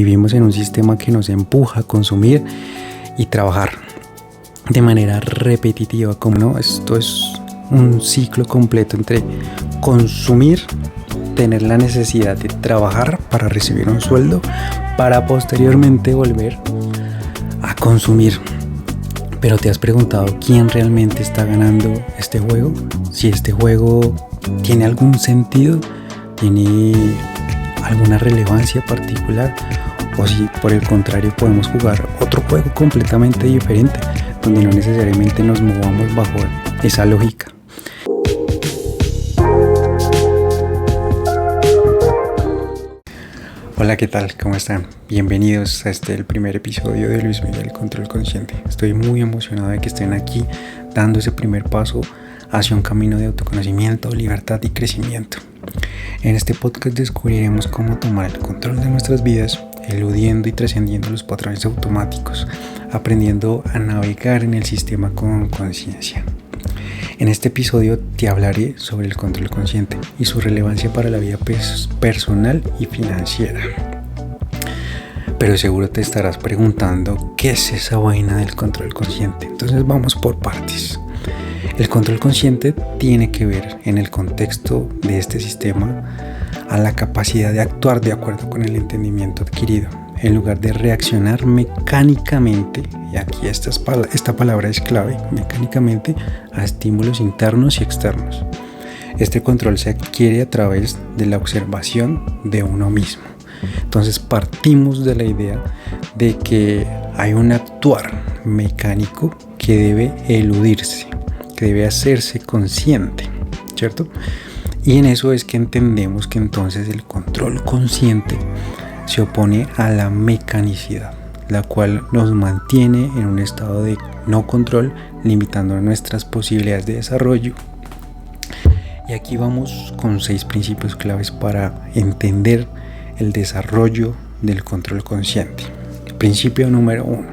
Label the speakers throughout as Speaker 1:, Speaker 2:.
Speaker 1: Vivimos en un sistema que nos empuja a consumir y trabajar de manera repetitiva. Como no, esto es un ciclo completo entre consumir, tener la necesidad de trabajar para recibir un sueldo, para posteriormente volver a consumir. Pero ¿te has preguntado quién realmente está ganando este juego? Si este juego tiene algún sentido, tiene alguna relevancia particular, o si por el contrario podemos jugar otro juego completamente diferente, donde no necesariamente nos movamos bajo esa lógica. Hola, ¿qué tal? ¿Cómo están? Bienvenidos a el primer episodio de Luis Miguel Control Consciente. Estoy muy emocionado de que estén aquí dando ese primer paso hacia un camino de autoconocimiento, libertad y crecimiento. En este podcast descubriremos cómo tomar el control de nuestras vidas, eludiendo y trascendiendo los patrones automáticos, aprendiendo a navegar en el sistema con conciencia. En este episodio te hablaré sobre el control consciente y su relevancia para la vida personal y financiera. Pero seguro te estarás preguntando qué es esa vaina del control consciente. Entonces vamos por partes. El control consciente tiene que ver, en el contexto de este sistema, a la capacidad de actuar de acuerdo con el entendimiento adquirido, en lugar de reaccionar mecánicamente, y aquí esta palabra es clave, mecánicamente, a estímulos internos y externos. Este control se adquiere a través de la observación de uno mismo. Entonces partimos de la idea de que hay un actuar mecánico que debe eludirse, que debe hacerse consciente, ¿cierto? Y en eso es que entendemos que entonces el control consciente se opone a la mecanicidad, la cual nos mantiene en un estado de no control, limitando nuestras posibilidades de desarrollo. Y aquí vamos con 6 principios claves para entender el desarrollo del control consciente. Principio número 1: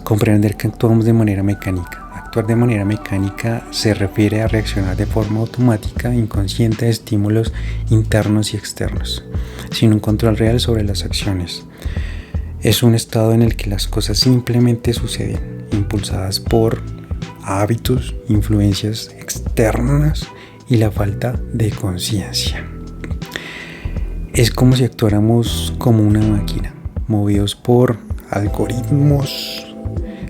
Speaker 1: comprender que actuamos de manera mecánica. Actuar de manera mecánica se refiere a reaccionar de forma automática, inconsciente a estímulos internos y externos, sin un control real sobre las acciones. Es un estado en el que las cosas simplemente suceden, impulsadas por hábitos, influencias externas y la falta de conciencia. Es como si actuáramos como una máquina, movidos por algoritmos,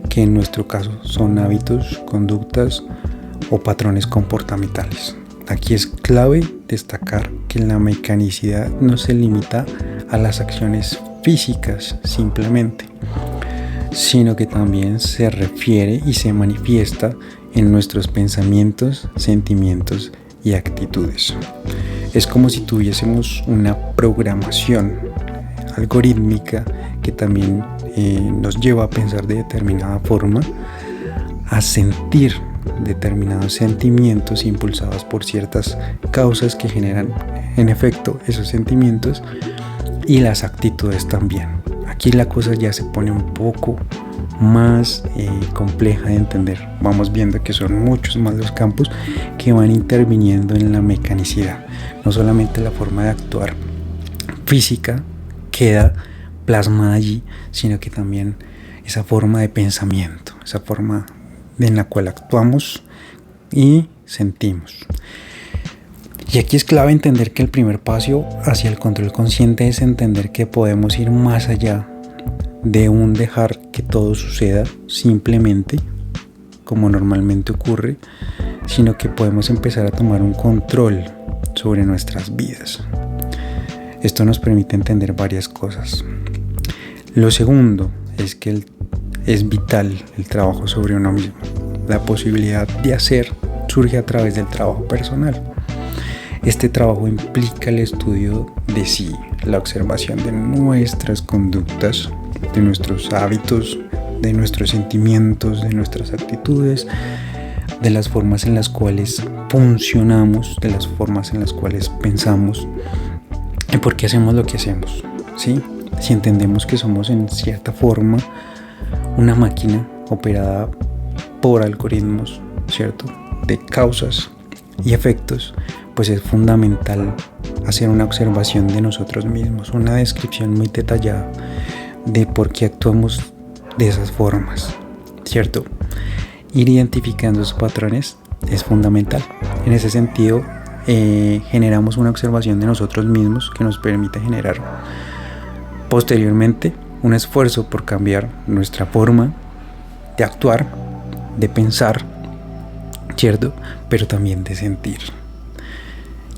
Speaker 1: que en nuestro caso son hábitos, conductas o patrones comportamentales. Aquí es clave destacar que la mecanicidad no se limita a las acciones físicas simplemente, sino que también se refiere y se manifiesta en nuestros pensamientos, sentimientos y actitudes. Es como si tuviésemos una programación algorítmica que también nos lleva a pensar de determinada forma, a sentir determinados sentimientos impulsados por ciertas causas que generan en efecto esos sentimientos, y las actitudes también. Aquí la cosa ya se pone un poco más compleja de entender. Vamos viendo que son muchos más los campos que van interviniendo en la mecanicidad. No solamente la forma de actuar física queda plasmada allí, sino que también esa forma de pensamiento, esa forma en la cual actuamos y sentimos. Y aquí es clave entender que el primer paso hacia el control consciente es entender que podemos ir más allá de un dejar que todo suceda simplemente como normalmente ocurre, sino que podemos empezar a tomar un control sobre nuestras vidas. Esto nos permite entender varias cosas. Lo segundo es que es vital el trabajo sobre uno mismo. La posibilidad de hacer surge a través del trabajo personal. Este trabajo implica el estudio de sí, la observación de nuestras conductas, de nuestros hábitos, de nuestros sentimientos, de nuestras actitudes, de las formas en las cuales funcionamos, de las formas en las cuales pensamos y por qué hacemos lo que hacemos, ¿sí? Si entendemos que somos en cierta forma una máquina operada por algoritmos, ¿cierto?, de causas y efectos, pues es fundamental hacer una observación de nosotros mismos, una descripción muy detallada de por qué actuamos de esas formas, ¿cierto? Ir identificando esos patrones es fundamental. En ese sentido, generamos una observación de nosotros mismos que nos permite generar posteriormente un esfuerzo por cambiar nuestra forma de actuar, de pensar, ¿cierto? Pero también de sentir.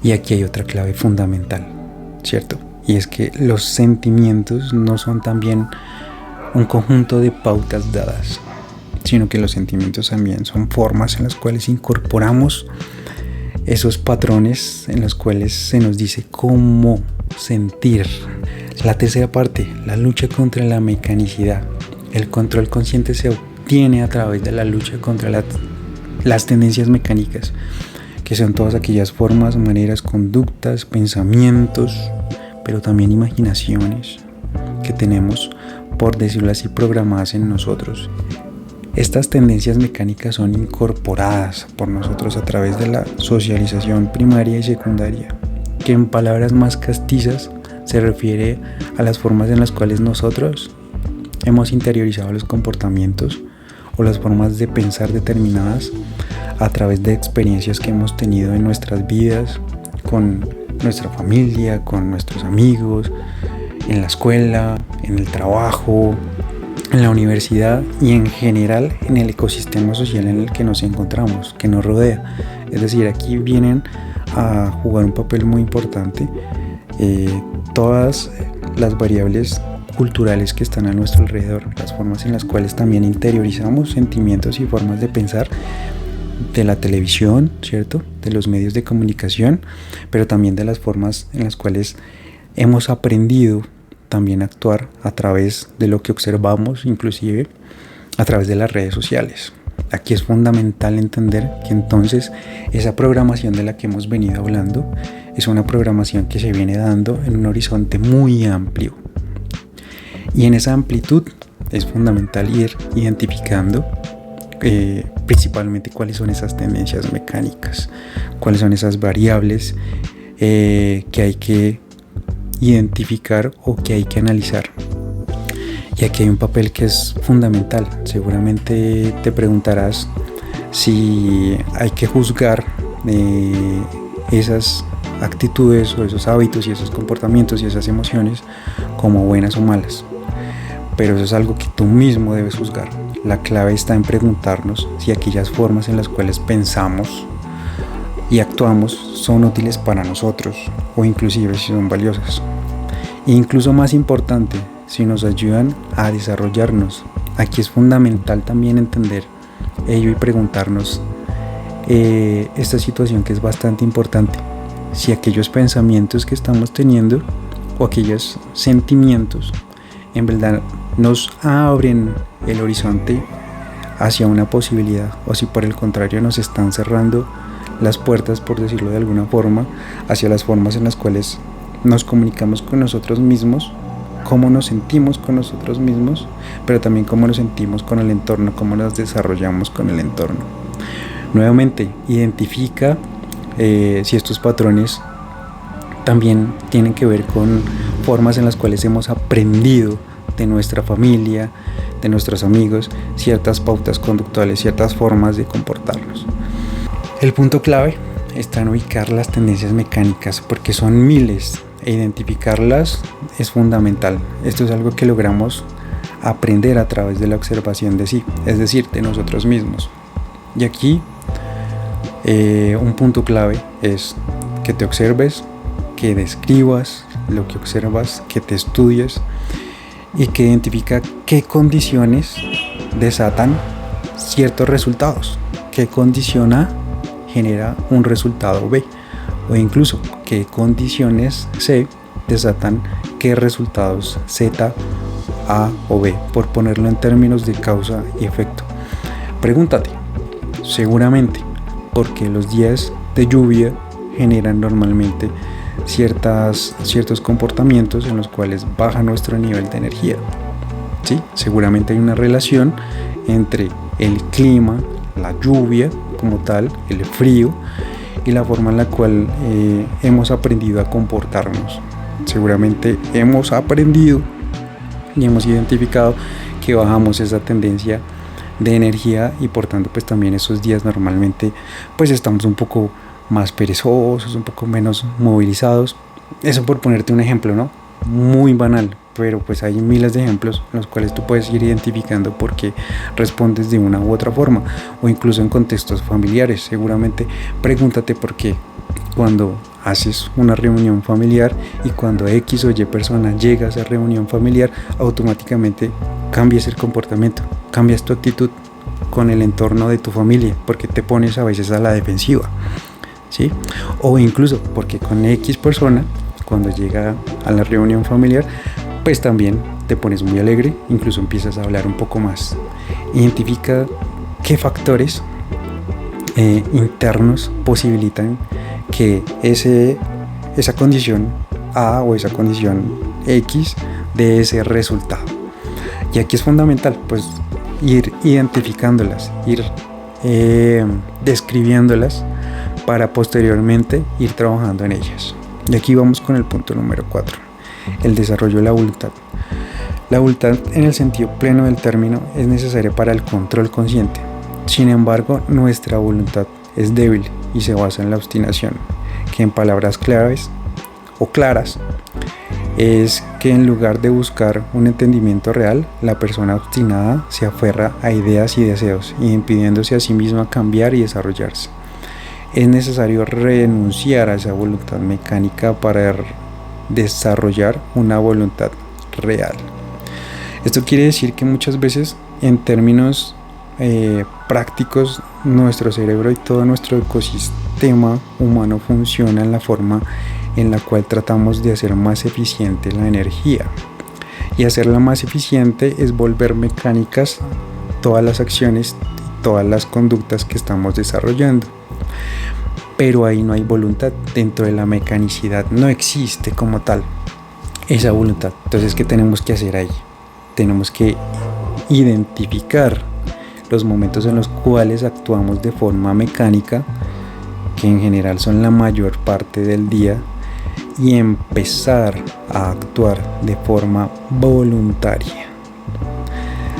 Speaker 1: Y aquí hay otra clave fundamental, ¿cierto? Y es que los sentimientos no son también un conjunto de pautas dadas, sino que los sentimientos también son formas en las cuales incorporamos esos patrones en los cuales se nos dice cómo sentir. La tercera parte, la lucha contra la mecanicidad. El control consciente se obtiene a través de la lucha contra las tendencias mecánicas, que son todas aquellas formas, maneras, conductas, pensamientos, pero también imaginaciones que tenemos, por decirlo así, programadas en nosotros. Estas tendencias mecánicas son incorporadas por nosotros a través de la socialización primaria y secundaria, que en palabras más castizas se refiere a las formas en las cuales nosotros hemos interiorizado los comportamientos o las formas de pensar determinadas a través de experiencias que hemos tenido en nuestras vidas, con nuestra familia, con nuestros amigos, en la escuela, en el trabajo, en la universidad y en general en el ecosistema social en el que nos encontramos, que nos rodea. Es decir, aquí vienen a jugar un papel muy importante todas las variables culturales que están a nuestro alrededor, las formas en las cuales también interiorizamos sentimientos y formas de pensar de la televisión, ¿cierto? De los medios de comunicación, pero también de las formas en las cuales hemos aprendido también a actuar a través de lo que observamos, inclusive a través de las redes sociales. Aquí es fundamental entender que entonces esa programación de la que hemos venido hablando es una programación que se viene dando en un horizonte muy amplio. Y en esa amplitud es fundamental ir identificando principalmente cuáles son esas tendencias mecánicas, cuáles son esas variables que hay que identificar o que hay que analizar. Y aquí hay un papel que es fundamental. Seguramente te preguntarás si hay que juzgar esas actitudes o esos hábitos y esos comportamientos y esas emociones como buenas o malas. Pero eso es algo que tú mismo debes juzgar. La clave está en preguntarnos si aquellas formas en las cuales pensamos y actuamos son útiles para nosotros o inclusive si son valiosas. E incluso más importante, si nos ayudan a desarrollarnos. Aquí es fundamental también entender ello y preguntarnos esta situación que es bastante importante. Si aquellos pensamientos que estamos teniendo o aquellos sentimientos en verdad nos abren el horizonte hacia una posibilidad o si por el contrario nos están cerrando las puertas, por decirlo de alguna forma, hacia las formas en las cuales nos comunicamos con nosotros mismos, cómo nos sentimos con nosotros mismos, pero también cómo nos sentimos con el entorno, cómo nos desarrollamos con el entorno. Nuevamente, identifica si estos patrones también tienen que ver con formas en las cuales hemos aprendido de nuestra familia, de nuestros amigos, ciertas pautas conductuales, ciertas formas de comportarnos. El punto clave está en ubicar las tendencias mecánicas porque son miles e identificarlas es fundamental. Esto es algo que logramos aprender a través de la observación de sí, es decir, de nosotros mismos. Y aquí un punto clave es que te observes, que describas lo que observas, que te estudies y que identifica qué condiciones desatan ciertos resultados, qué condición A genera un resultado B o incluso qué condiciones C desatan qué resultados Z, A o B, por ponerlo en términos de causa y efecto. Pregúntate, seguramente, ¿por qué los días de lluvia generan normalmente ciertos comportamientos en los cuales baja nuestro nivel de energía? ¿Sí? Seguramente hay una relación entre el clima, la lluvia como tal, el frío y la forma en la cual hemos aprendido a comportarnos. Seguramente hemos aprendido y hemos identificado que bajamos esa tendencia de energía y por tanto pues también esos días normalmente pues estamos un poco más perezosos, un poco menos movilizados. Eso por ponerte un ejemplo, ¿no? Muy banal, pero pues hay miles de ejemplos en los cuales tú puedes ir identificando por qué respondes de una u otra forma, o incluso en contextos familiares. Seguramente pregúntate por qué cuando haces una reunión familiar y cuando X o Y persona llega a esa reunión familiar, automáticamente cambias el comportamiento, cambias tu actitud con el entorno de tu familia, porque te pones a veces a la defensiva, ¿sí? O incluso porque con X persona, cuando llega a la reunión familiar, pues también te pones muy alegre, incluso empiezas a hablar un poco más. Identifica qué factores internos posibilitan que esa condición A o esa condición X de ese resultado. Y aquí es fundamental pues ir identificándolas, ir describiéndolas para posteriormente ir trabajando en ellas. Y aquí vamos con el punto número 4, el desarrollo de la voluntad. La voluntad en el sentido pleno del término es necesaria para el control consciente. Sin embargo, nuestra voluntad es débil y se basa en la obstinación, que en palabras claves o claras es que en lugar de buscar un entendimiento real, la persona obstinada se aferra a ideas y deseos, impidiéndose a sí misma cambiar y desarrollarse. Es necesario renunciar a esa voluntad mecánica para desarrollar una voluntad real. Esto quiere decir que muchas veces, en términos prácticos, nuestro cerebro y todo nuestro ecosistema humano funciona en la forma en la cual tratamos de hacer más eficiente la energía. Y hacerla más eficiente es volver mecánicas todas las acciones, todas las conductas que estamos desarrollando. Pero ahí no hay voluntad, dentro de la mecanicidad no existe como tal esa voluntad. Entonces, ¿qué tenemos que hacer ahí? Tenemos que identificar los momentos en los cuales actuamos de forma mecánica, que en general son la mayor parte del día, y empezar a actuar de forma voluntaria.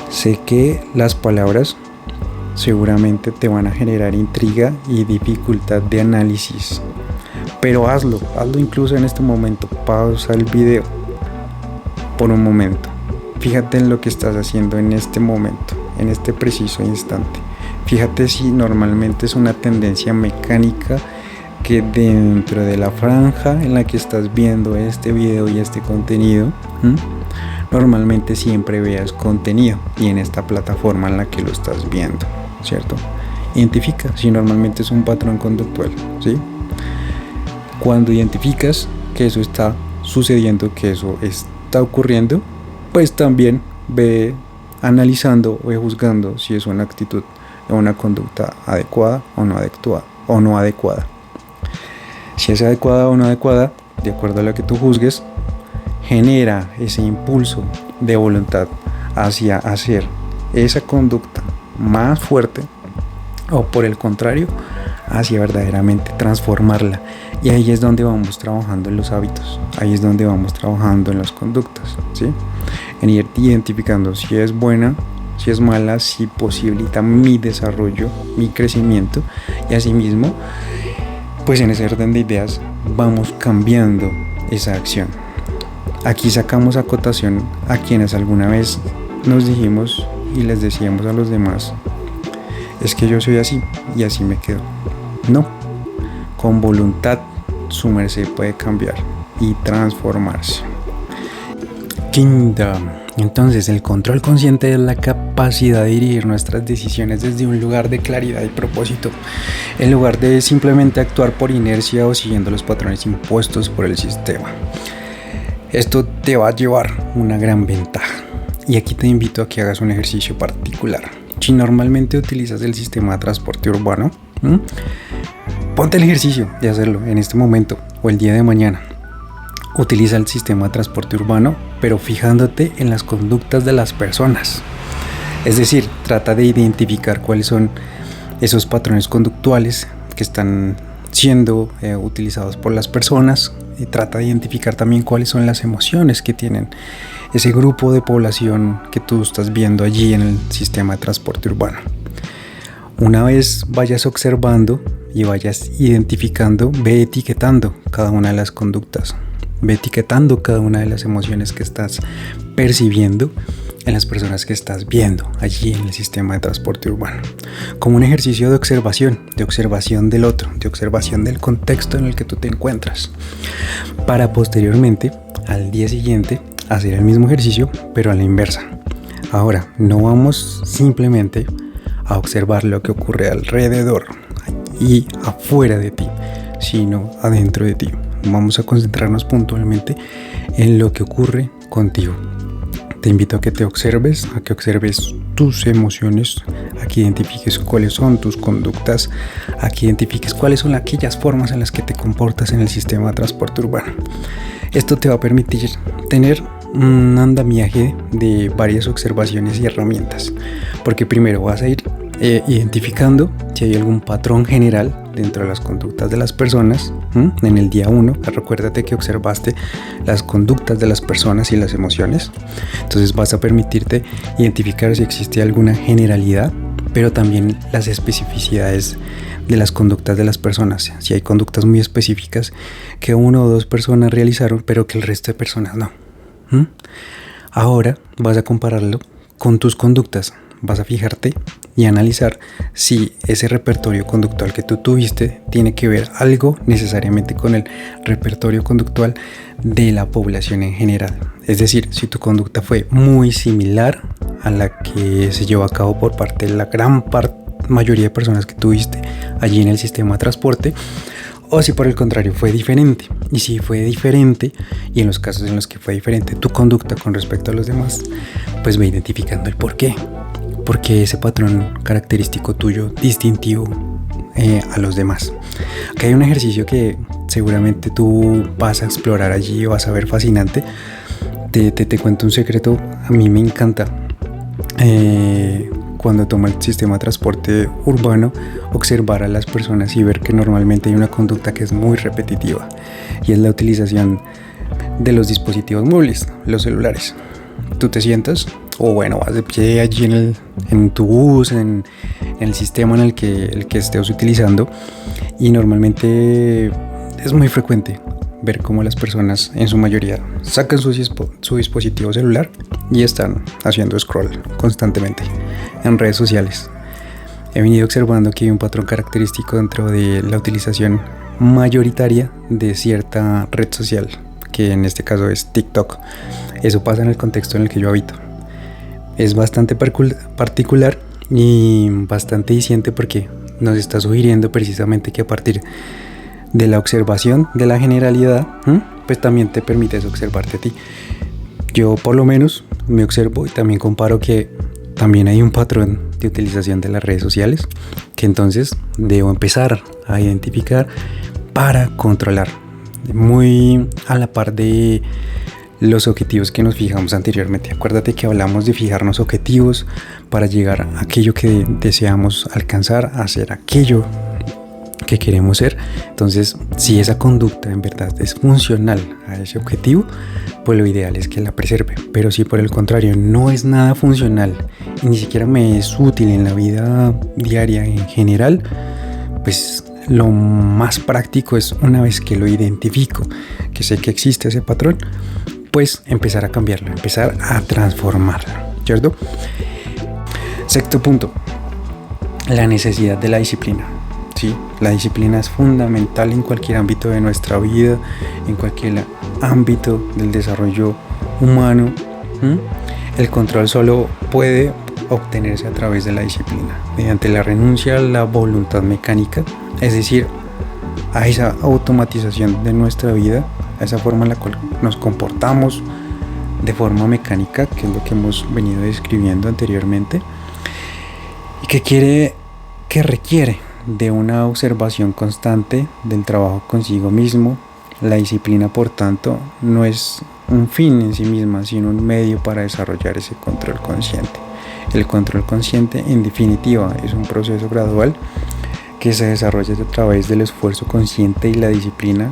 Speaker 1: Sé que las palabras seguramente te van a generar intriga y dificultad de análisis, pero hazlo incluso en este momento. Pausa el video por un momento, fíjate en lo que estás haciendo en este momento, en este preciso instante. Fíjate si normalmente es una tendencia mecánica que dentro de la franja en la que estás viendo este video y este contenido, normalmente siempre veas contenido y en esta plataforma en la que lo estás viendo, ¿cierto? Identifica si normalmente es un patrón conductual, ¿sí? Cuando identificas que eso está sucediendo, que eso está ocurriendo, pues también ve analizando o juzgando si es una actitud o una conducta adecuada o no adecuada. Si es adecuada o no adecuada, de acuerdo a lo que tú juzgues, genera ese impulso de voluntad hacia hacer esa conducta más fuerte, o por el contrario, hacia verdaderamente transformarla. Y ahí es donde vamos trabajando en los hábitos, ahí es donde vamos trabajando en las conductas, ¿sí? En ir identificando si es buena, si es mala, si posibilita mi desarrollo, mi crecimiento, y asimismo, pues en ese orden de ideas vamos cambiando esa acción. Aquí sacamos acotación a quienes alguna vez nos dijimos y les decíamos a los demás: es que yo soy así y así me quedo. No, con voluntad su merced puede cambiar y transformarse. Quinta, entonces el control consciente es la capacidad de dirigir nuestras decisiones desde un lugar de claridad y propósito, en lugar de simplemente actuar por inercia o siguiendo los patrones impuestos por el sistema. Esto te va a llevar una gran ventaja, y aquí te invito a que hagas un ejercicio particular. Si normalmente utilizas el sistema de transporte urbano, ponte el ejercicio de hacerlo en este momento o el día de mañana. Utiliza el sistema de transporte urbano, pero fijándote en las conductas de las personas. Es decir, trata de identificar cuáles son esos patrones conductuales que están siendo utilizados por las personas. Y trata de identificar también cuáles son las emociones que tienen ese grupo de población que tú estás viendo allí en el sistema de transporte urbano. Una vez vayas observando y vayas identificando, ve etiquetando cada una de las conductas, ve etiquetando cada una de las emociones que estás percibiendo en las personas que estás viendo allí en el sistema de transporte urbano, como un ejercicio de observación del otro, de observación del contexto en el que tú te encuentras, para posteriormente, al día siguiente, hacer el mismo ejercicio, pero a la inversa. Ahora, no vamos simplemente a observar lo que ocurre alrededor y afuera de ti, sino adentro de ti. Vamos a concentrarnos puntualmente en lo que ocurre contigo. Te invito a que te observes, a que observes tus emociones, a que identifiques cuáles son tus conductas, a que identifiques cuáles son aquellas formas en las que te comportas en el sistema de transporte urbano. Esto te va a permitir tener un andamiaje de varias observaciones y herramientas, porque primero vas a ir identificando si hay algún patrón general dentro de las conductas de las personas. En el día 1, recuérdate que observaste las conductas de las personas y las emociones. Entonces vas a permitirte identificar si existe alguna generalidad, pero también las especificidades de las conductas de las personas. Si hay conductas muy específicas que 1 o 2 personas realizaron, pero que el resto de personas no. Ahora vas a compararlo con tus conductas. Vas a fijarte y analizar si ese repertorio conductual que tú tuviste tiene que ver algo necesariamente con el repertorio conductual de la población en general. Es decir, si tu conducta fue muy similar a la que se llevó a cabo por parte de la gran mayoría de personas que tuviste allí en el sistema de transporte, o si por el contrario fue diferente. Y si fue diferente, y en los casos en los que fue diferente tu conducta con respecto a los demás, pues ve identificando el por qué. Porque ese patrón característico tuyo, distintivo a los demás. Aquí hay un ejercicio que seguramente tú vas a explorar allí, vas a ver fascinante. Te cuento un secreto, a mí me encanta. Cuando tomo el sistema de transporte urbano, observar a las personas y ver que normalmente hay una conducta que es muy repetitiva, y es la utilización de los dispositivos móviles, los celulares. Tú te sientas, o bueno, vas de pie allí en tu bus, en el sistema en el que estés utilizando, y normalmente es muy frecuente ver cómo las personas en su mayoría sacan su dispositivo celular y están haciendo scroll constantemente en redes sociales. He venido observando que hay un patrón característico dentro de la utilización mayoritaria de cierta red social, que en este caso es TikTok. Eso pasa en el contexto en el que yo habito. Es bastante particular y bastante diciente, porque nos está sugiriendo precisamente que a partir de la observación de la generalidad, pues también te permites observarte a ti. Yo por lo menos me observo y también comparo que también hay un patrón de utilización de las redes sociales que entonces debo empezar a identificar para controlar, muy a la par de los objetivos que nos fijamos anteriormente. Acuérdate que hablamos de fijarnos objetivos para llegar a aquello que deseamos alcanzar, a hacer aquello que queremos ser. Entonces, si esa conducta en verdad es funcional a ese objetivo, pues lo ideal es que la preserve. Pero si por el contrario no es nada funcional y ni siquiera me es útil en la vida diaria en general, pues lo más práctico es, una vez que lo identifico, que sé que existe ese patrón, pues empezar a cambiarlo, empezar a transformarlo, ¿cierto? Sexto punto, la necesidad de la disciplina. Sí, la disciplina es fundamental en cualquier ámbito de nuestra vida, en cualquier ámbito del desarrollo humano. El control solo puede obtenerse a través de la disciplina, mediante la renuncia a la voluntad mecánica, es decir, a esa automatización de nuestra vida, a esa forma en la cual nos comportamos de forma mecánica, que es lo que hemos venido describiendo anteriormente, y que requiere de una observación constante del trabajo consigo mismo. La disciplina, por tanto, no es un fin en sí misma, sino un medio para desarrollar ese control consciente. El control consciente, en definitiva, es un proceso gradual que se desarrolla a través del esfuerzo consciente y la disciplina,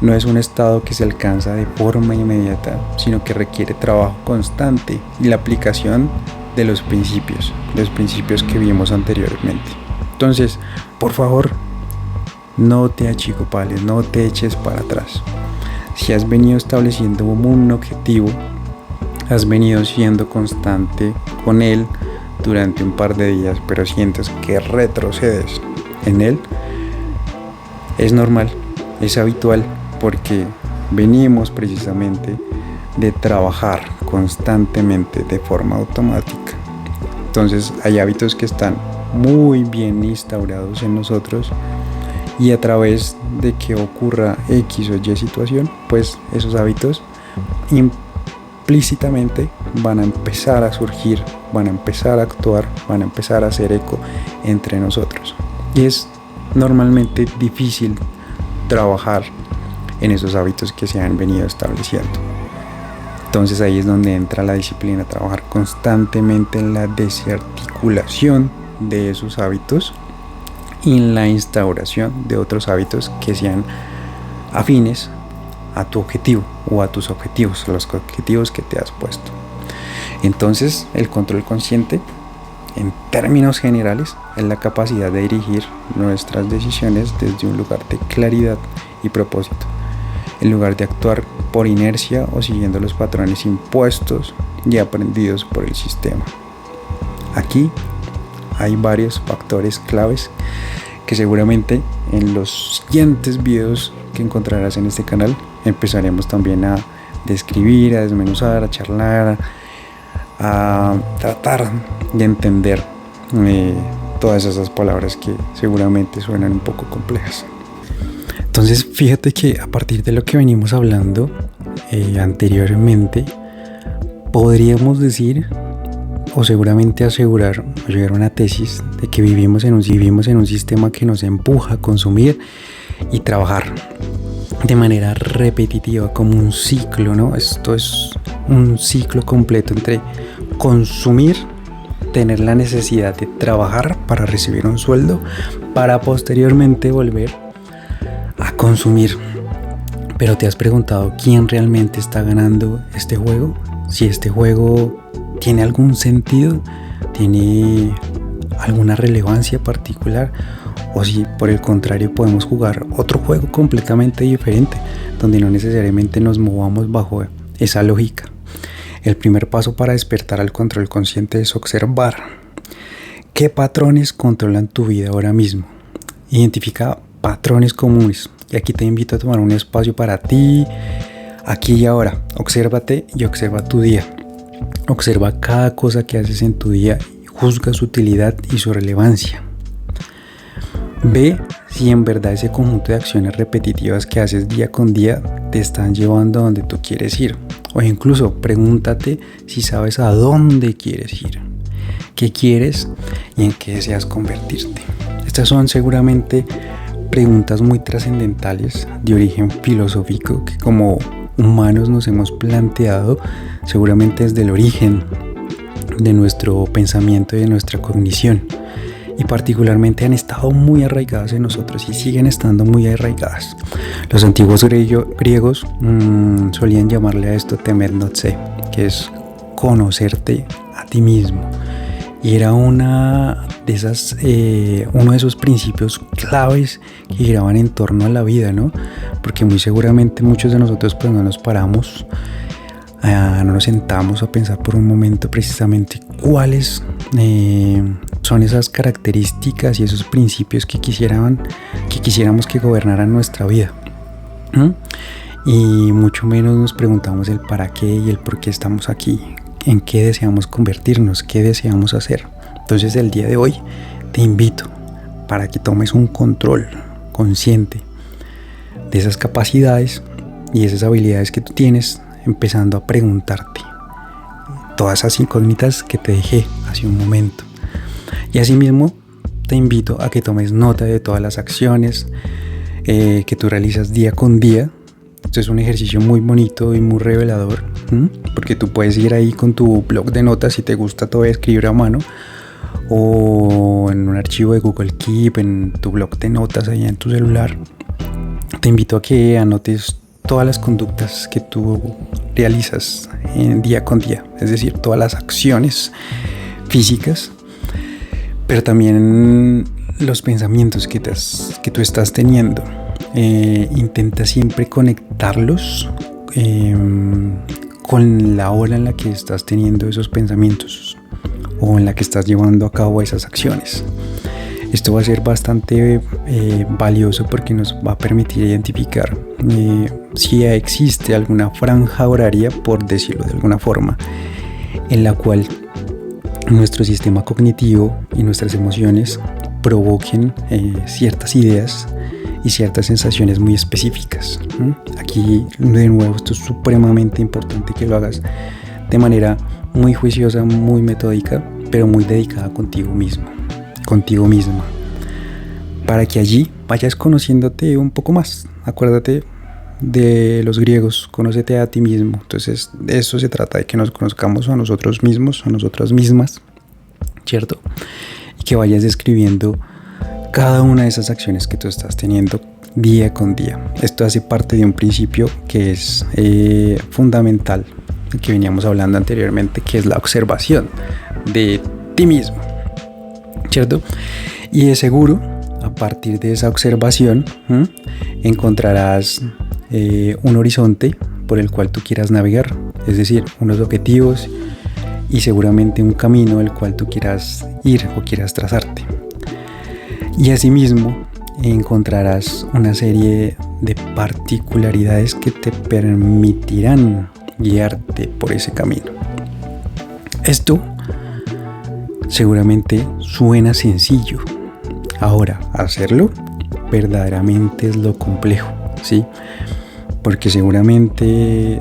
Speaker 1: no es un estado que se alcanza de forma inmediata, sino que requiere trabajo constante y la aplicación de los principios que vimos anteriormente. Entonces, por favor, no te achicopales, no te eches para atrás. Si has venido estableciendo un objetivo, has venido siendo constante con él durante un par de días, pero sientes que retrocedes en él, es normal, es habitual, porque venimos precisamente de trabajar constantemente de forma automática. Entonces hay hábitos que están muy bien instaurados en nosotros, y a través de que ocurra X o Y situación, pues esos hábitos implícitamente van a empezar a surgir, van a empezar a actuar, van a empezar a hacer eco entre nosotros. Y es normalmente difícil trabajar en esos hábitos que se han venido estableciendo. Entonces ahí es donde entra la disciplina, trabajar constantemente en la desarticulación de esos hábitos y en la instauración de otros hábitos que sean afines a tu objetivo o a tus objetivos, a los objetivos que te has puesto. Entonces, el control consciente, en términos generales, es la capacidad de dirigir nuestras decisiones desde un lugar de claridad y propósito, en lugar de actuar por inercia o siguiendo los patrones impuestos y aprendidos por el sistema. Aquí hay varios factores claves que seguramente en los siguientes videos que encontrarás en este canal empezaremos también a describir, a desmenuzar, a charlar, a tratar de entender todas esas palabras que seguramente suenan un poco complejas. Entonces fíjate que a partir de lo que venimos hablando anteriormente, podríamos decir o seguramente asegurar o llegar a una tesis de que vivimos en un sistema que nos empuja a consumir y trabajar de manera repetitiva, como un ciclo, ¿no? Esto es un ciclo completo entre consumir, tener la necesidad de trabajar para recibir un sueldo, para posteriormente volver a consumir. Pero ¿te has preguntado quién realmente está ganando este juego? Si este juego tiene algún sentido, tiene alguna relevancia particular, o si por el contrario podemos jugar otro juego completamente diferente, donde no necesariamente nos movamos bajo esa lógica. El primer paso para despertar al control consciente es observar qué patrones controlan tu vida ahora mismo. Identifica patrones comunes, y aquí te invito a tomar un espacio para ti, aquí y ahora. Obsérvate y observa tu día. Observa cada cosa que haces en tu día y juzga su utilidad y su relevancia. Ve si en verdad ese conjunto de acciones repetitivas que haces día con día te están llevando a donde tú quieres ir. O incluso pregúntate si sabes a dónde quieres ir, qué quieres y en qué deseas convertirte. Estas son seguramente preguntas muy trascendentales de origen filosófico que como humanos nos hemos planteado seguramente desde el origen de nuestro pensamiento y de nuestra cognición, y particularmente han estado muy arraigadas en nosotros y siguen estando muy arraigadas. Los antiguos griegos solían llamarle a esto temetnotse, que es conocerte a ti mismo, y era uno de esos principios claves que giraban en torno a la vida, ¿no? Porque muy seguramente muchos de nosotros pues no nos paramos, no nos sentamos a pensar por un momento precisamente cuáles son esas características y esos principios que quisiéramos que gobernaran nuestra vida. Y mucho menos nos preguntamos el para qué y el por qué estamos aquí, en qué deseamos convertirnos, qué deseamos hacer. Entonces el día de hoy te invito para que tomes un control consciente de esas capacidades y esas habilidades que tú tienes, empezando a preguntarte todas esas incógnitas que te dejé hace un momento. Y asimismo te invito a que tomes nota de todas las acciones que tú realizas día con día. Esto es un ejercicio muy bonito y muy revelador, porque tú puedes ir ahí con tu blog de notas si te gusta todo escribir a mano, o en un archivo de Google Keep, en tu blog de notas ahí en tu celular, te invito a que anotes todas las conductas que tú realizas en día con día, es decir, todas las acciones físicas, pero también los pensamientos que tú estás teniendo. Intenta siempre conectarlos con la hora en la que estás teniendo esos pensamientos o en la que estás llevando a cabo esas acciones. Esto va a ser bastante valioso porque nos va a permitir identificar si existe alguna franja horaria, por decirlo de alguna forma, en la cual nuestro sistema cognitivo y nuestras emociones provoquen ciertas ideas y ciertas sensaciones muy específicas. Aquí, de nuevo, esto es supremamente importante que lo hagas de manera muy juiciosa, muy metódica, pero muy dedicada contigo mismo, contigo misma, para que allí vayas conociéndote un poco más. Acuérdate de los griegos, conócete a ti mismo. Entonces, de eso se trata, de que nos conozcamos a nosotros mismos, a nosotras mismas, ¿cierto? Y que vayas describiendo cada una de esas acciones que tú estás teniendo día con día. Esto hace parte de un principio que es fundamental, que veníamos hablando anteriormente, que es la observación de ti mismo, ¿cierto? Y de seguro, a partir de esa observación, encontrarás un horizonte por el cual tú quieras navegar, es decir, unos objetivos y seguramente un camino el cual tú quieras ir o quieras trazarte. Y asimismo encontrarás una serie de particularidades que te permitirán guiarte por ese camino. Esto seguramente suena sencillo. Ahora, hacerlo verdaderamente es lo complejo, ¿sí? Porque seguramente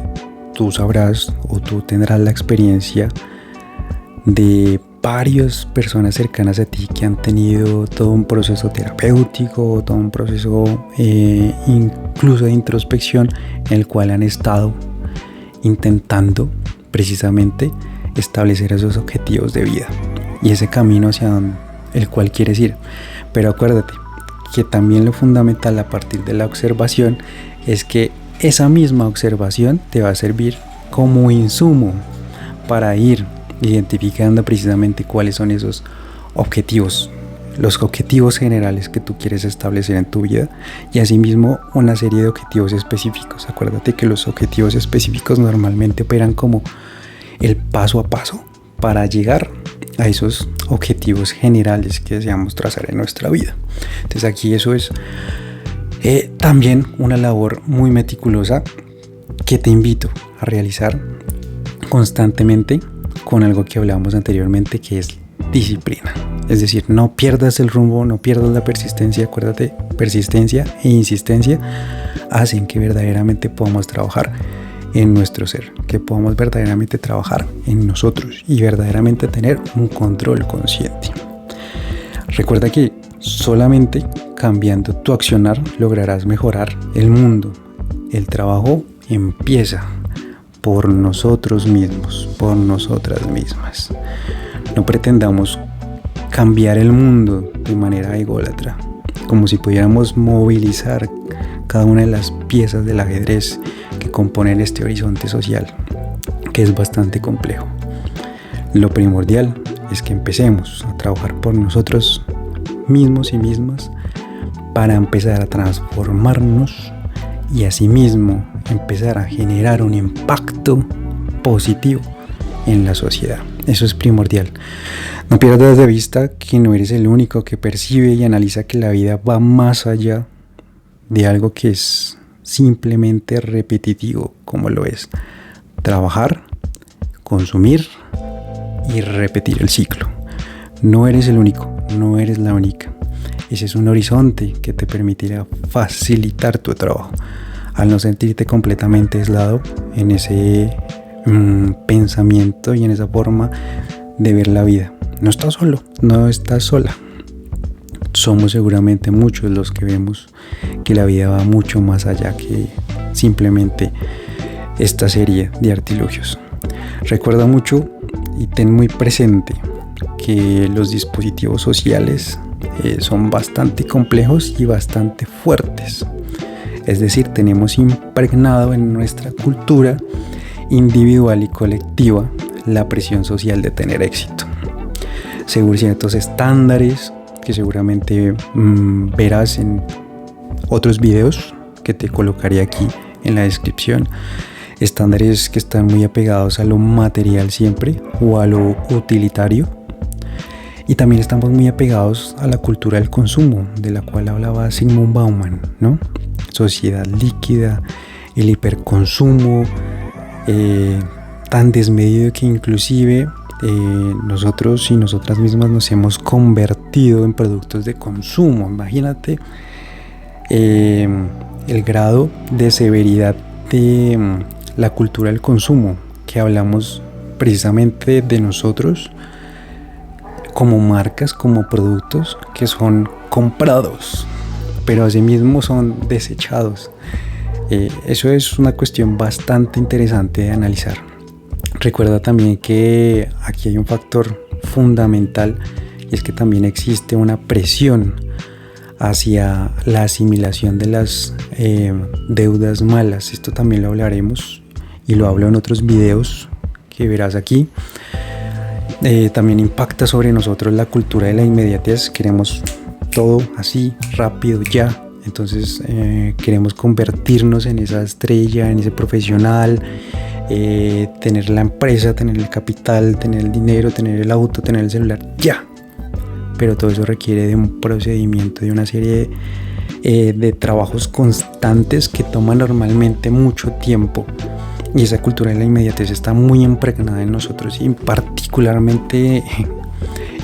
Speaker 1: tú sabrás o tú tendrás la experiencia de varias personas cercanas a ti que han tenido todo un proceso terapéutico, todo un proceso incluso de introspección, en el cual han estado intentando precisamente establecer esos objetivos de vida y ese camino hacia el cual quieres ir. Pero acuérdate que también lo fundamental a partir de la observación es que esa misma observación te va a servir como insumo para ir identificando precisamente cuáles son esos objetivos, los objetivos generales que tú quieres establecer en tu vida, y asimismo una serie de objetivos específicos. Acuérdate que los objetivos específicos normalmente operan como el paso a paso para llegar a esos objetivos generales que deseamos trazar en nuestra vida. Entonces aquí eso es también una labor muy meticulosa que te invito a realizar constantemente, con algo que hablábamos anteriormente, que es disciplina. Es decir, no pierdas el rumbo, no pierdas la persistencia. Acuérdate, persistencia e insistencia hacen que verdaderamente podamos trabajar en nuestro ser, que podamos verdaderamente trabajar en nosotros y verdaderamente tener un control consciente. Recuerda que solamente cambiando tu accionar lograrás mejorar el mundo. El trabajo empieza por nosotros mismos, por nosotras mismas. No pretendamos cambiar el mundo de manera ególatra, como si pudiéramos movilizar cada una de las piezas del ajedrez que componen este horizonte social, que es bastante complejo. Lo primordial es que empecemos a trabajar por nosotros mismos y mismas para empezar a transformarnos y asimismo empezar a generar un impacto positivo en la sociedad. Eso es primordial. No pierdas de vista que no eres el único que percibe y analiza que la vida va más allá de algo que es simplemente repetitivo, como lo es trabajar, consumir y repetir el ciclo. No eres el único, no eres la única. Ese es un horizonte que te permitirá facilitar tu trabajo, al no sentirte completamente aislado en ese pensamiento y en esa forma de ver la vida. No estás solo, no estás sola. Somos seguramente muchos los que vemos que la vida va mucho más allá que simplemente esta serie de artilugios. Recuerda mucho y ten muy presente que los dispositivos sociales son bastante complejos y bastante fuertes. Es decir, tenemos impregnado en nuestra cultura individual y colectiva la presión social de tener éxito. Según ciertos estándares que seguramente verás en otros videos que te colocaré aquí en la descripción, estándares que están muy apegados a lo material siempre o a lo utilitario, y también estamos muy apegados a la cultura del consumo, de la cual hablaba Zygmunt Bauman, ¿no? Sociedad líquida, el hiperconsumo, tan desmedido que inclusive nosotros y nosotras mismas nos hemos convertido en productos de consumo. Imagínate el grado de severidad de la cultura del consumo, que hablamos precisamente de nosotros como marcas, como productos que son comprados, pero asimismo son desechados. Eso es una cuestión bastante interesante de analizar. Recuerda también que aquí hay un factor fundamental, y es que también existe una presión hacia la asimilación de las deudas malas. Esto también lo hablaremos y lo hablo en otros videos que verás aquí. También impacta sobre nosotros la cultura de la inmediatez. Queremos todo así, rápido, ya. Entonces queremos convertirnos en esa estrella, en ese profesional, tener la empresa, tener el capital, tener el dinero, tener el auto, tener el celular, ya. Pero todo eso requiere de un procedimiento, de una serie de trabajos constantes que toman normalmente mucho tiempo. Y esa cultura de la inmediatez está muy impregnada en nosotros, y particularmente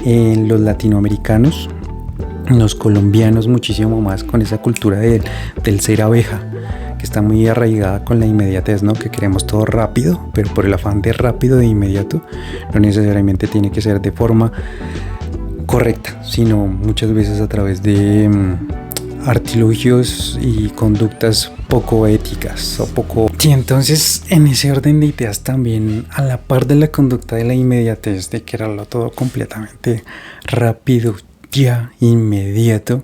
Speaker 1: en los latinoamericanos, los colombianos muchísimo más, con esa cultura del ser abeja, que está muy arraigada con la inmediatez, ¿no? Que queremos todo rápido, pero por el afán de rápido, de inmediato, no necesariamente tiene que ser de forma correcta, sino muchas veces a través de artilugios y conductas poco éticas o poco... Sí, entonces en ese orden de ideas también, a la par de la conducta de la inmediatez, de quererlo todo completamente rápido, ya, inmediato,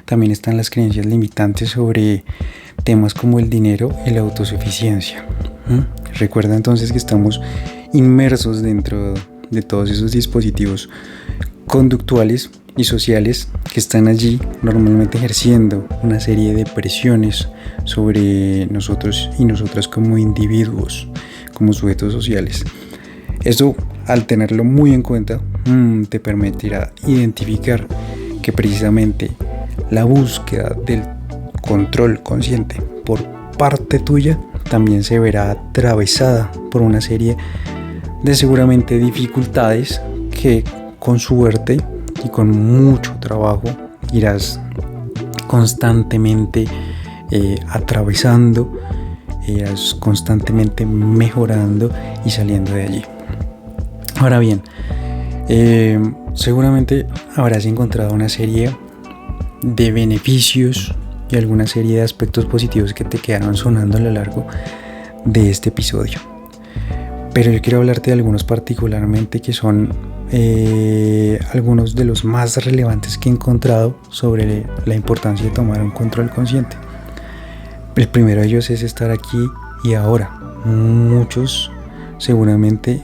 Speaker 1: también están las creencias limitantes sobre temas como el dinero y la autosuficiencia. Recuerda entonces que estamos inmersos dentro de todos esos dispositivos conductuales y sociales que están allí normalmente ejerciendo una serie de presiones sobre nosotros y nosotras como individuos, como sujetos sociales. Eso, al tenerlo muy en cuenta, te permitirá identificar que precisamente la búsqueda del control consciente por parte tuya también se verá atravesada por una serie de seguramente dificultades que con suerte y con mucho trabajo irás constantemente atravesando, irás constantemente mejorando y saliendo de allí. Ahora bien, seguramente habrás encontrado una serie de beneficios y alguna serie de aspectos positivos que te quedaron sonando a lo largo de este episodio, pero yo quiero hablarte de algunos particularmente que son algunos de los más relevantes que he encontrado sobre la importancia de tomar un control consciente. El primero de ellos es estar aquí y ahora. Muchos seguramente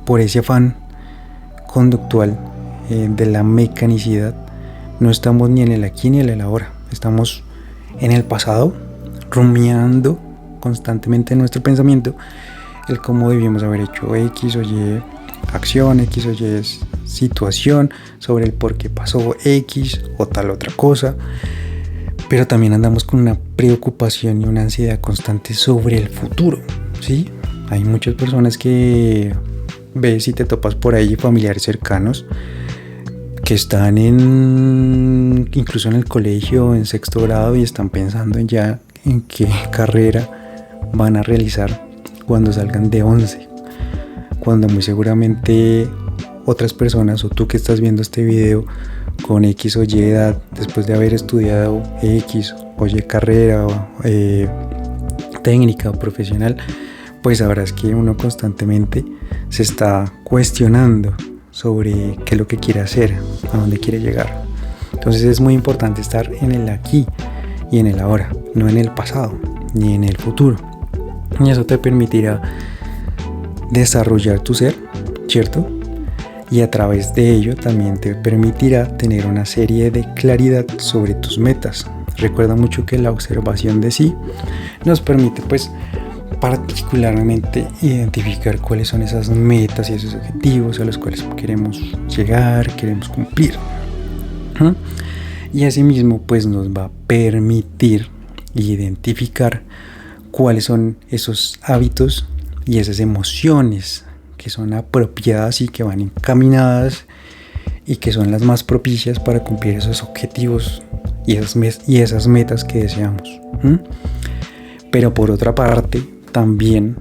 Speaker 1: por ese afán conductual de la mecanicidad no estamos ni en el aquí ni en el ahora. Estamos en el pasado, rumiando constantemente en nuestro pensamiento el cómo debíamos haber hecho X o Y acción, X o Y situación, sobre el por qué pasó X o tal otra cosa. Pero también andamos con una preocupación y una ansiedad constante sobre el futuro, ¿sí? Hay muchas personas que ves y te topas por ahí, familiares cercanos, que están incluso en el colegio, en sexto grado, y están pensando ya en qué carrera van a realizar cuando salgan de 11. Cuando muy seguramente otras personas, o tú que estás viendo este video con X o Y edad, después de haber estudiado X o Y carrera técnica o profesional, pues sabrás que uno constantemente se está cuestionando sobre qué es lo que quiere hacer, a dónde quiere llegar. Entonces es muy importante estar en el aquí y en el ahora, no en el pasado ni en el futuro. Y eso te permitirá desarrollar tu ser, ¿cierto? Y a través de ello también te permitirá tener una serie de claridad sobre tus metas. Recuerda mucho que la observación de sí nos permite pues particularmente identificar cuáles son esas metas y esos objetivos a los cuales queremos llegar, queremos cumplir. Y asimismo pues nos va a permitir identificar cuáles son esos hábitos y esas emociones que son apropiadas y que van encaminadas y que son las más propicias para cumplir esos objetivos y esas metas que deseamos. Pero por otra parte, también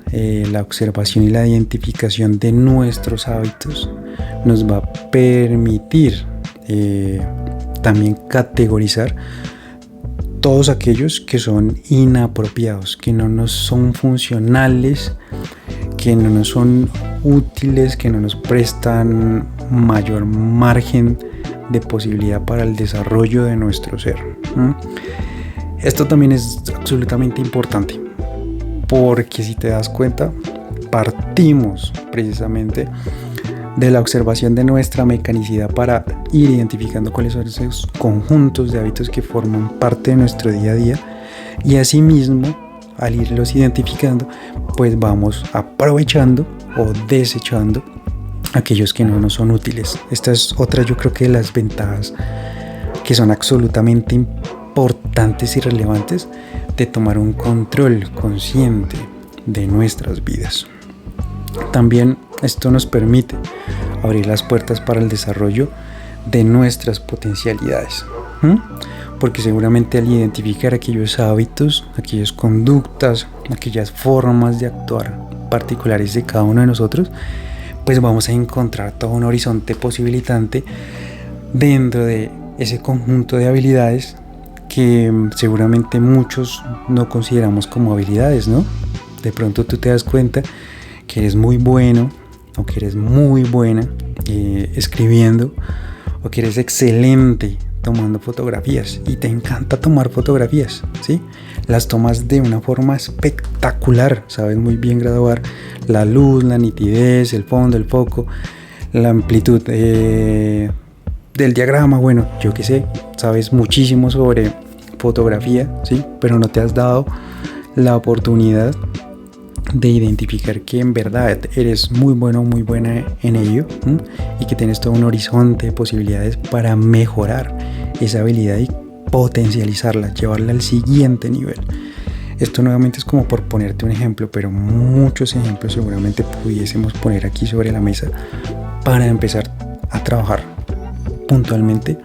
Speaker 1: la observación y la identificación de nuestros hábitos nos va a permitir también categorizar todos aquellos que son inapropiados, que no nos son funcionales, que no nos son útiles, que no nos prestan mayor margen de posibilidad para el desarrollo de nuestro ser. Esto también es absolutamente importante, porque si te das cuenta, partimos precisamente de la observación de nuestra mecanicidad para ir identificando cuáles son esos conjuntos de hábitos que forman parte de nuestro día a día, y asimismo al irlos identificando pues vamos aprovechando o desechando aquellos que no nos son útiles. Esta es otra, yo creo que de las ventajas que son absolutamente importantes y relevantes de tomar un control consciente de nuestras vidas. También esto nos permite abrir las puertas para el desarrollo de nuestras potencialidades, porque seguramente al identificar aquellos hábitos, aquellas conductas, aquellas formas de actuar particulares de cada uno de nosotros, pues vamos a encontrar todo un horizonte posibilitante dentro de ese conjunto de habilidades que seguramente muchos no consideramos como habilidades, ¿no? De pronto tú te das cuenta que eres muy bueno o que eres muy buena escribiendo, o que eres excelente tomando fotografías y te encanta tomar fotografías, ¿sí? Las tomas de una forma espectacular, sabes muy bien graduar la luz, la nitidez, el fondo, el foco, la amplitud del diagrama, bueno, yo qué sé, sabes muchísimo sobre fotografía, ¿sí? Pero no te has dado la oportunidad de identificar que en verdad eres muy bueno, muy buena en ello, y que tienes todo un horizonte de posibilidades para mejorar esa habilidad y potencializarla, llevarla al siguiente nivel. Esto nuevamente es como por ponerte un ejemplo, pero muchos ejemplos seguramente pudiésemos poner aquí sobre la mesa para empezar a trabajar puntualmente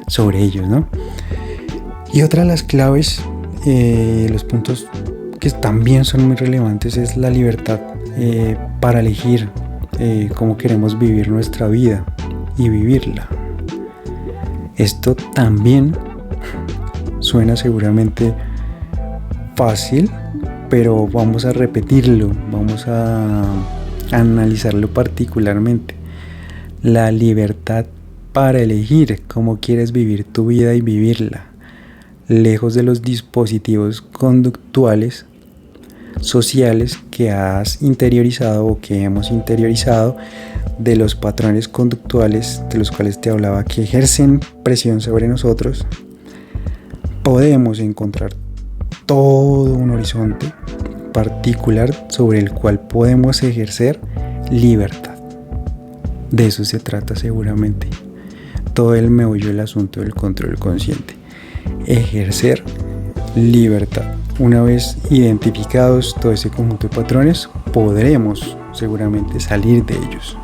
Speaker 1: sobre ellos, ¿no? Y otra de las claves, los puntos que también son muy relevantes, es la libertad para elegir cómo queremos vivir nuestra vida y vivirla. Esto también suena seguramente fácil, pero vamos a repetirlo, vamos a analizarlo particularmente. La libertad para elegir cómo quieres vivir tu vida y vivirla, lejos de los dispositivos conductuales sociales que has interiorizado o que hemos interiorizado, de los patrones conductuales de los cuales te hablaba, que ejercen presión sobre nosotros. Podemos encontrar todo un horizonte particular sobre el cual podemos ejercer libertad. De eso se trata seguramente todo el meollo del asunto del control consciente: ejercer libertad. Una vez identificados todo ese conjunto de patrones, podremos seguramente salir de ellos.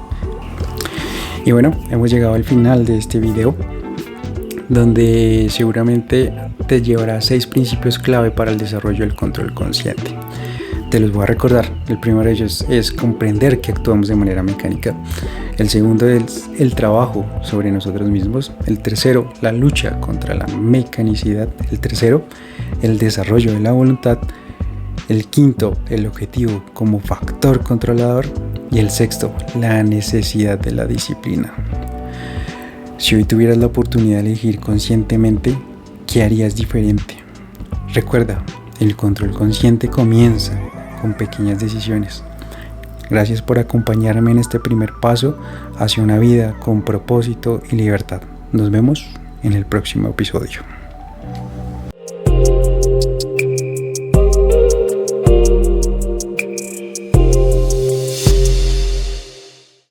Speaker 1: Y bueno, hemos llegado al final de este video, donde seguramente te llevará 6 principios clave para el desarrollo del control consciente. Te los voy a recordar. El primero de ellos es comprender que actuamos de manera mecánica. El segundo es el trabajo sobre nosotros mismos. El tercero, la lucha contra la mecanicidad. El tercero, el desarrollo de la voluntad. El quinto, el objetivo como factor controlador. Y el sexto, la necesidad de la disciplina. Si hoy tuvieras la oportunidad de elegir conscientemente, ¿qué harías diferente? Recuerda, el control consciente comienza con pequeñas decisiones. Gracias por acompañarme en este primer paso hacia una vida con propósito y libertad. Nos vemos en el próximo episodio.